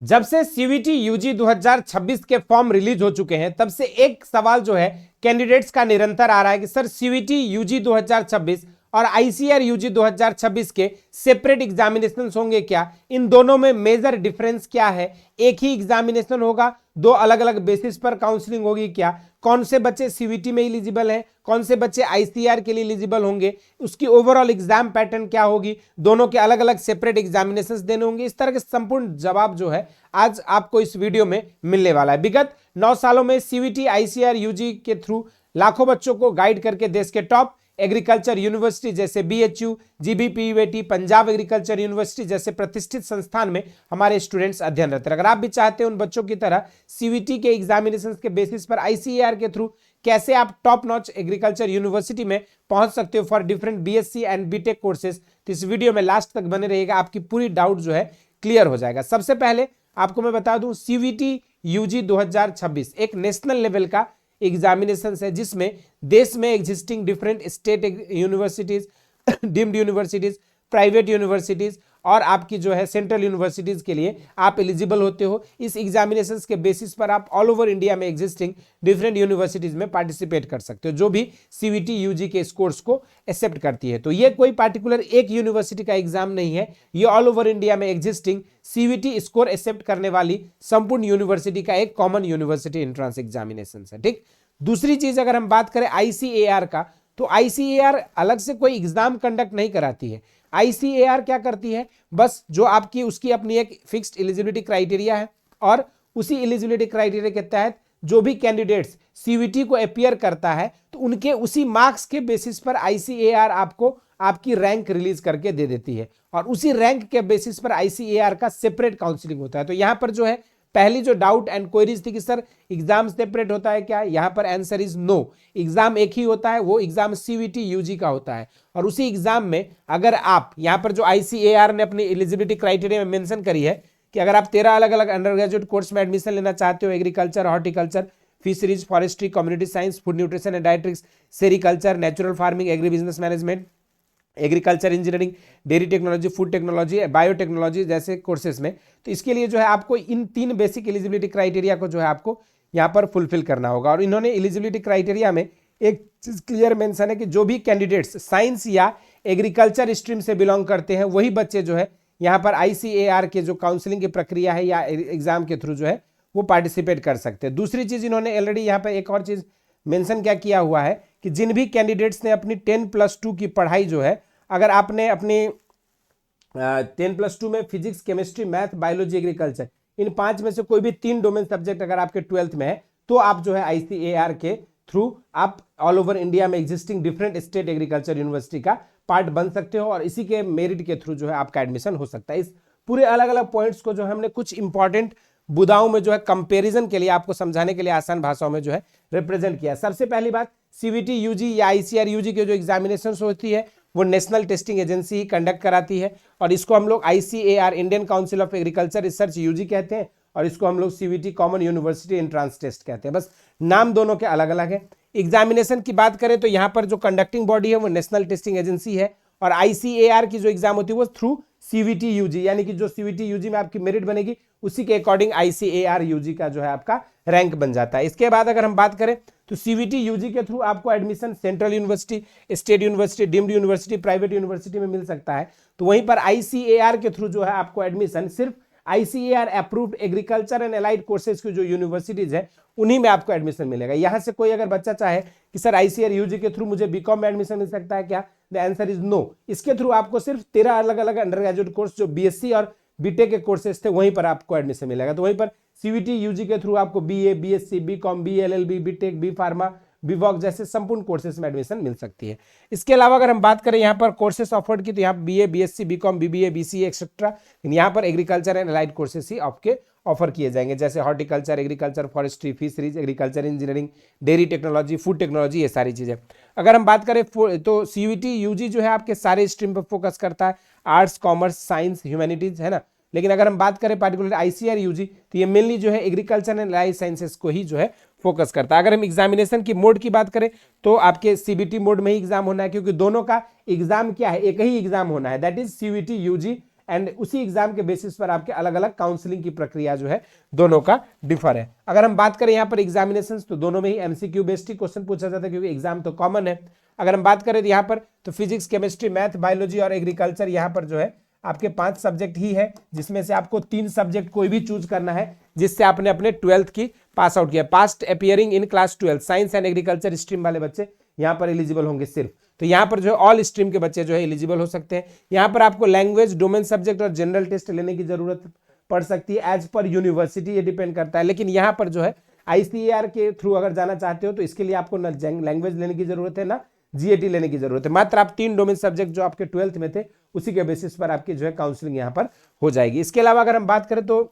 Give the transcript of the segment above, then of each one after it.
जब से CVT UG 2026 के फॉर्म रिलीज हो चुके हैं तब से एक सवाल जो है कैंडिडेट्स का निरंतर आ रहा है कि सर सीवीटी यूजी 2026 और आईसीआर यूजी 2026 के सेपरेट एग्जामिनेशन होंगे क्या, इन दोनों में मेजर डिफरेंस क्या है, एक ही एग्जामिनेशन होगा, दो अलग अलग बेसिस पर काउंसलिंग होगी क्या, कौन से बच्चे सीवीटी में एलिजिबल हैं, कौन से बच्चे आईसीआर के लिए एलिजिबल होंगे, उसकी ओवरऑल एग्जाम पैटर्न क्या होगी, दोनों के अलग अलग सेपरेट एग्जामिनेशंस देने होंगे, इस तरह के संपूर्ण जवाब जो है आज आपको इस वीडियो में मिलने वाला है। विगत 9 सालों में सीवीटी आईसीआर यूजी के थ्रू लाखों बच्चों को गाइड करके देश के टॉप एग्रीकल्चर यूनिवर्सिटी जैसे बीएचयू, जीबीपीयूएटी, पंजाब एग्रीकल्चर यूनिवर्सिटी जैसे प्रतिष्ठित संस्थान में हमारे स्टूडेंट्स अध्ययनरत हैं। अगर आप भी चाहते हैं उन बच्चों की तरह सीवीटी के एग्जामिनेशंस के बेसिस पर आईसीएआर के थ्रू कैसे आप टॉप नॉच एग्रीकल्चर यूनिवर्सिटी में पहुंच सकते हो for different BSc and BTech courses, तो इस वीडियो में लास्ट तक बने रहिएगा, आपकी पूरी डाउट जो है क्लियर हो जाएगा। सबसे पहले आपको मैं बता दूं सीवीटी यूजी 2026 एक नेशनल लेवल का एग्जामिनेशन है जिसमें देश में existing different state universities, deemed universities, private universities और आपकी जो है सेंट्रल यूनिवर्सिटीज के लिए आप एलिजिबल होते हो। इस एग्जामिनेशंस के बेसिस पर आप ऑल ओवर इंडिया में एग्जिस्टिंग डिफरेंट यूनिवर्सिटीज में पार्टिसिपेट कर सकते हो जो भी सीवीटी यूजी के इस कोर्स को एक्सेप्ट करती है। तो ये कोई पार्टिकुलर एक यूनिवर्सिटी का एग्जाम नहीं है, ये ऑल ओवर इंडिया में एग्जिस्टिंग सीवीटी स्कोर एक्सेप्ट करने वाली संपूर्ण यूनिवर्सिटी का एक कॉमन यूनिवर्सिटी एंट्रेंस एग्जामिनेशन है। ठीक, दूसरी चीज अगर हम बात करें आईसीएआर का, तो आईसीएआर अलग से कोई एग्जाम कंडक्ट नहीं कराती है। आईसीएआर क्या करती है, बस जो आपकी उसकी अपनी एक फिक्स्ड एलिजिबिलिटी क्राइटेरिया है और उसी एलिजिबिलिटी क्राइटेरिया के तहत जो भी कैंडिडेट्स सीवीटी को अपीयर करता है तो उनके उसी मार्क्स के बेसिस पर आईसीएआर आपको आपकी रैंक रिलीज करके दे देती है और उसी रैंक के बेसिस पर आईसीएआर का सेपरेट काउंसलिंग होता है। तो यहां पर जो है पहली जो डाउट एंड क्वेरीज थी कि सर एग्जाम सेपरेट होता है क्या, यहां पर आंसर इज नो, एग्जाम एक ही होता है, वो एग्जाम सीवीटी यूजी का होता है और उसी एग्जाम में अगर आप यहां पर जो आईसीएआर ने अपनी एलिजिबिलिटी क्राइटेरिया में मेंशन करी है कि अगर आप 13 अलग अलग अंडर ग्रेजुएट कोर्स में एडमिशन लेना चाहते हो, agriculture, horticulture, fisheries, forestry, community science, food nutrition and डायट्रिक्स, sericulture, natural farming, agri business management, agriculture engineering, dairy technology, food technology, biotechnology जैसे कोर्सेज में, तो इसके लिए जो है आपको इन 3 बेसिक एलिजिबिलिटी क्राइटेरिया को जो है आपको यहाँ पर फुलफिल करना होगा। और इन्होंने एलिजिबिलिटी क्राइटेरिया में एक चीज क्लियर मेंशन है कि जो भी कैंडिडेट्स साइंस या एग्रीकल्चर स्ट्रीम से बिलोंग करते हैं वही बच्चे जो है यहाँ पर आईसीएआर के जो काउंसलिंग की प्रक्रिया है या एग्जाम के थ्रू जो है वो पार्टिसिपेट कर सकते हैं। दूसरी चीज इन्होंने ऑलरेडी यहाँ पर एक और चीज मेंशन क्या किया हुआ है कि जिन भी कैंडिडेट्स ने अपनी 10+2 की पढ़ाई जो है, अगर आपने अपनी 10+2 में physics, chemistry, math, biology, agriculture in 5 में से कोई भी 3 डोमेन सब्जेक्ट अगर आपके 12th में है तो आप जो है आईसीएआर के थ्रू आप ऑल ओवर इंडिया में existing different state agriculture university का पार्ट बन सकते हो और इसी के मेरिट के थ्रू जो है आपका एडमिशन हो सकता है। इस पूरे अलग अलग पॉइंट्स को जो हमने कुछ इंपॉर्टेंट बुदाओं में जो है कंपैरिजन के लिए आपको समझाने के लिए आसान भाषाओं में जो है रिप्रेजेंट किया। सबसे पहली बात, सीवीटी यूजी या आईसीआर यूजी के जो एग्जामिनेशन होती है वो नेशनल टेस्टिंग एजेंसी ही कंडक्ट कराती है और इसको हम लोग ICAR, Indian Council of Agriculture Research UG कहते हैं और इसको हम लोग CUET, Common University Entrance Test कहते हैं। बस नाम दोनों के अलग अलग है। एग्जामिनेशन की बात करें तो यहाँ पर जो कंडक्टिंग बॉडी है वो नेशनल टेस्टिंग एजेंसी है और आईसीएआर की जो एग्जाम होती है वो थ्रू सीवीटी यूजी, यानी कि जो सीवीटी यूजी में आपकी मेरिट बनेगी उसी के अकॉर्डिंग आईसीएआर यूजी का जो है आपका रैंक बन जाता है। इसके बाद अगर हम बात करें तो सीवीटी यूजी के थ्रू आपको admission central university, state university, deemed university, private university में मिल सकता है। तो वहीं पर आईसीएआर के थ्रू जो है आपको एडमिशन सिर्फ ICAR approved agriculture and allied courses की जो यूनिवर्सिटीज है उन्हीं में आपको एडमिशन मिलेगा। यहां से कोई अगर बच्चा चाहे कि सर आईसीएआर यूजी के थ्रू मुझे बीकॉम में एडमिशन मिल सकता है क्या, द आंसर इज नो। इसके थ्रू आपको सिर्फ 13 अलग अलग अंडर ग्रेजुएट कोर्स जो बीएससी और बीटेक के कोर्सेज थे वहीं पर आपको एडमिशन मिलेगा। तो वहीं पर सीवीटी यूजी के थ्रू आपको BA, BSc, BCom, BLLB, BTech, B pharma, BVoc जैसे संपूर्ण कोर्सेज में एडमिशन मिल सकती है। इसके अलावा अगर हम बात करें यहाँ पर कोर्सेज ऑफर्ड की तो यहाँ BA, BSc, BCom, BBA, BCA etcetera, यहाँ पर एग्रीकल्चर एंड एलाइड कोर्सेज ही आपके ऑफर किए जाएंगे जैसे horticulture, agriculture, forestry, fisheries, agriculture engineering, dairy technology, food technology, ये सारी चीजें। अगर हम बात करें तो सीवीटी यूजी जो है आपके सारे स्ट्रीम पर फोकस करता है, आर्ट्स, कॉमर्स, साइंस, ह्यूमैनिटीज, है ना। लेकिन अगर हम बात करें पार्टिकुलर आईसीआर यूजी तो ये मेनली जो है एग्रीकल्चर एंड लाइफ साइंसेस को ही जो है फोकस करता है। अगर हम एग्जामिनेशन की मोड की बात करें तो आपके सीबीटी मोड में ही एग्जाम होना है क्योंकि दोनों का एग्जाम क्या है, एक ही एग्जाम होना है, that is CUET UG and उसी एग्जाम के बेसिस पर आपके अलग अलग काउंसलिंग की प्रक्रिया जो है दोनों का डिफर है। अगर हम बात करें यहाँ पर एग्जामिनेशन, तो दोनों में ही एमसीक्यू बेस्ड ही क्वेश्चन पूछा जाता है क्योंकि एग्जाम तो कॉमन है। अगर हम बात करें यहाँ पर तो फिजिक्स, केमिस्ट्री, मैथ, बायोलॉजी और एग्रीकल्चर यहाँ पर जो है आपके 5 सब्जेक्ट ही है, जिसमें से आपको 3 सब्जेक्ट कोई भी चूज करना है जिससे आपने अपने 12th की पास आउट किया। Past appearing in class 12 science and agriculture stream वाले बच्चे यहाँ पर एलिजिबल होंगे सिर्फ। तो यहाँ पर जो है ऑल स्ट्रीम के बच्चे जो है एलिजिबल हो सकते हैं। यहाँ पर आपको लैंग्वेज, डोमेन सब्जेक्ट और जनरल टेस्ट लेने की जरूरत पड़ सकती है, एज पर यूनिवर्सिटी ये डिपेंड करता है। लेकिन यहाँ पर जो है ICAR के थ्रू अगर जाना चाहते हो तो इसके लिए आपको ना लैंग्वेज लेने की जरूरत है ना GAT लेने की जरूरत है। मात्र आप 3 डोमेन सब्जेक्ट जो आपके 12th में थे उसी के बेसिस पर आपकी जो है काउंसलिंग यहाँ पर हो जाएगी। इसके अलावा अगर हम बात करें तो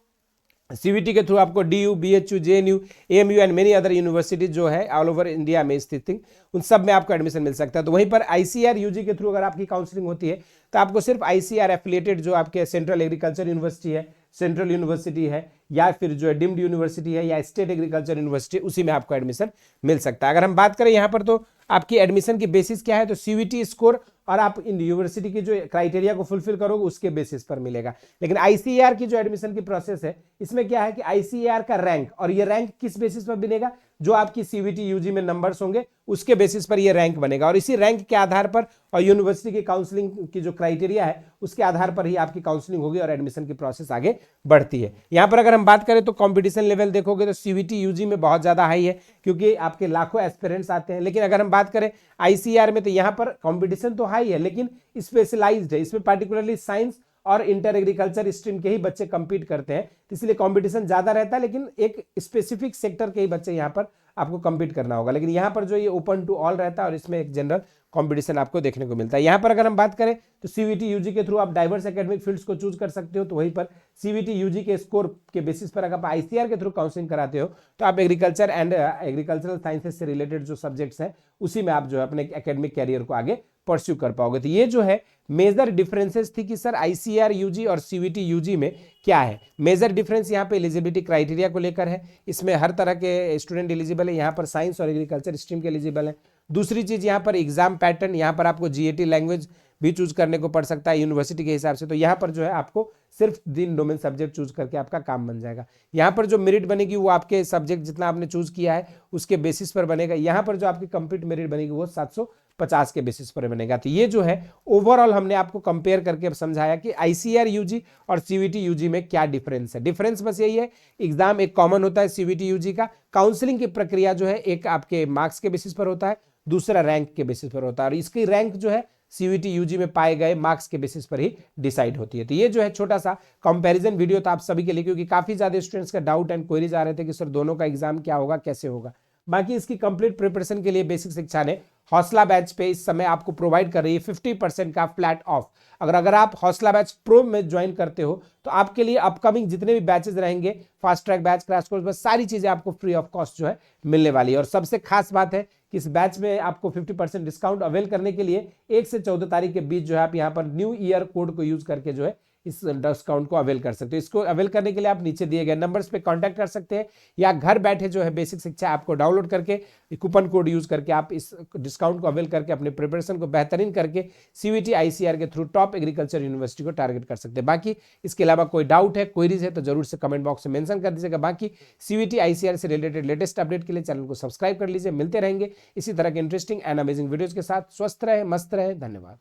CVT के थ्रू आपको DU, BHU, JNU, AMU and many other universities जो है ऑल ओवर इंडिया में स्थित थी, उन सब में आपको एडमिशन मिल सकता है। तो वहीं पर ICAR UG के थ्रू अगर आपकी काउंसलिंग होती है तो आपको सिर्फ ICAR एफिलिएटेड जो आपके सेंट्रल एग्रीकल्चर यूनिवर्सिटी है, सेंट्रल यूनिवर्सिटी है या फिर जो है डीम्ड यूनिवर्सिटी है या स्टेट एग्रीकल्चर यूनिवर्सिटी, उसी में आपको एडमिशन मिल सकता है। अगर हम बात करें यहाँ पर तो आपकी एडमिशन की बेसिस क्या है, तो CVT स्कोर और आप इन यूनिवर्सिटी की जो क्राइटेरिया को फुलफिल करोगे उसके बेसिस पर मिलेगा। लेकिन ICAR की जो एडमिशन की प्रोसेस है इसमें क्या है कि ICAR का रैंक, और ये रैंक किस बेसिस पर बनेगा, जो आपकी CVT UG में नंबर्स होंगे उसके बेसिस पर ये रैंक बनेगा, और इसी रैंक के आधार पर और यूनिवर्सिटी की काउंसलिंग की जो क्राइटेरिया है उसके आधार पर ही आपकी काउंसलिंग होगी और एडमिशन की प्रोसेस आगे बढ़ती है। यहाँ पर अगर हम बात करें तो कंपटीशन लेवल देखोगे तो CVT UG में बहुत ज्यादा हाई है क्योंकि आपके लाखों एस्पिरेंट्स आते हैं। लेकिन अगर हम बात करें ICAR में तो यहाँ पर कंपटीशन तो हाई है लेकिन स्पेशलाइज्ड है, इसमें पार्टिकुलरली साइंस और इंटर एग्रीकल्चर स्ट्रीम के ही बच्चे कंपीट करते हैं, इसलिए कंपटीशन ज्यादा रहता है लेकिन एक स्पेसिफिक सेक्टर के ही बच्चे यहाँ पर आपको कंपीट करना होगा। लेकिन यहाँ पर जो ये ओपन टू ऑल रहता है और इसमें एक जनरल कंपटीशन आपको देखने को मिलता है। यहाँ पर अगर हम बात करें तो CVT UG के थ्रू आप डाइवर्स एकेडमिक फील्ड्स को चूज कर सकते हो, तो वहीं पर CVT UG के स्कोर के बेसिस पर अगर आप ICAR के थ्रू काउंसलिंग कराते हो तो आप एग्रीकल्चर एंड एग्रीकल्चरल साइंसेज से रिलेटेड जो सब्जेक्ट्स हैं उसी में आप जो है अपने एकेडमिक कैरियर को आगे परस्यू कर पाओगे। तो ये जो है मेजर डिफरेंसेस थी कि सर ICAR UG और CVT UG में क्या है। मेजर डिफरेंस यहाँ पे एलिजिबिलिटी क्राइटेरिया को लेकर है, इसमें हर तरह के स्टूडेंट एलिजिबल है, यहाँ पर साइंस और एग्रीकल्चर स्ट्रीम के एलिजिबल है। दूसरी चीज यहाँ पर एग्जाम पैटर्न, यहाँ पर आपको GAT लैंग्वेज भी चूज करने को पड़ सकता है यूनिवर्सिटी के हिसाब से, तो यहाँ पर जो है आपको सिर्फ 3 डोमेन सब्जेक्ट चूज करके आपका काम बन जाएगा। यहाँ पर जो मेरिट बनेगी वो आपके सब्जेक्ट जितना आपने चूज किया है उसके बेसिस पर बनेगा। यहाँ पर जो आपकी कंप्लीट मेरिट बनेगी वो 750 के बेसिस पर बनेगा। तो ये जो है ओवरऑल हमने आपको कंपेयर करके समझाया कि ICAR UG और CVT UG में क्या डिफरेंस है। डिफरेंस बस यही है, एग्जाम एक कॉमन होता है CVT UG का, काउंसलिंग की प्रक्रिया जो है एक आपके मार्क्स के बेसिस पर होता है, दूसरा रैंक के बेसिस पर होता है, और इसकी रैंक जो है CVT UG में पाए गए मार्क्स के बेसिस पर ही डिसाइड होती है। तो ये जो है छोटा सा कंपैरिजन वीडियो था आप सभी के लिए, क्योंकि काफी ज्यादा स्टूडेंट्स का डाउट एंड क्वेरीज आ रहे थे कि सर दोनों का एग्जाम क्या होगा, कैसे होगा। बाकी इसकी कंप्लीट प्रिपरेशन के लिए बेसिक शिक्षा ने हौसला बैच पे इस समय आपको प्रोवाइड कर रही है 50% का फ्लैट ऑफ। अगर आप हौसला बैच प्रो में ज्वाइन करते हो तो आपके लिए अपकमिंग जितने भी बैचेस रहेंगे, fast track batch, crash course, बस सारी चीजें आपको फ्री ऑफ कॉस्ट जो है मिलने वाली है। और सबसे खास बात है कि इस बैच में आपको 50% डिस्काउंट अवेल करने के लिए 1 से 14 तारीख के बीच जो है आप यहाँ पर न्यू ईयर कोड को यूज करके जो है इस डिस्काउंट को अवेल कर सकते हो। इसको अवेल करने के लिए आप नीचे दिए गए नंबर्स पे कांटेक्ट कर सकते हैं या घर बैठे जो है बेसिक शिक्षा आपको डाउनलोड करके कूपन कोड यूज करके आप इस डिस्काउंट को अवेल करके अपने प्रिपरेशन को बेहतरीन करके CVT ICAR के थ्रू टॉप एग्रीकल्चर यूनिवर्सिटी को टारगेट कर सकते हैं। बाकी इसके अलावा कोई डाउट है, क्वेरीज है तो जरूर से कमेंट बॉक्स में मेंशन कर दीजिएगा। बाकी CVT ICAR से रिलेटेड लेटेस्ट अपडेट के लिए चैनल को सब्सक्राइब कर लीजिए। मिलते रहेंगे इसी तरह के इंटरेस्टिंग एंड अमेजिंग वीडियोज के साथ। स्वस्थ रहे, मस्त रहे, धन्यवाद।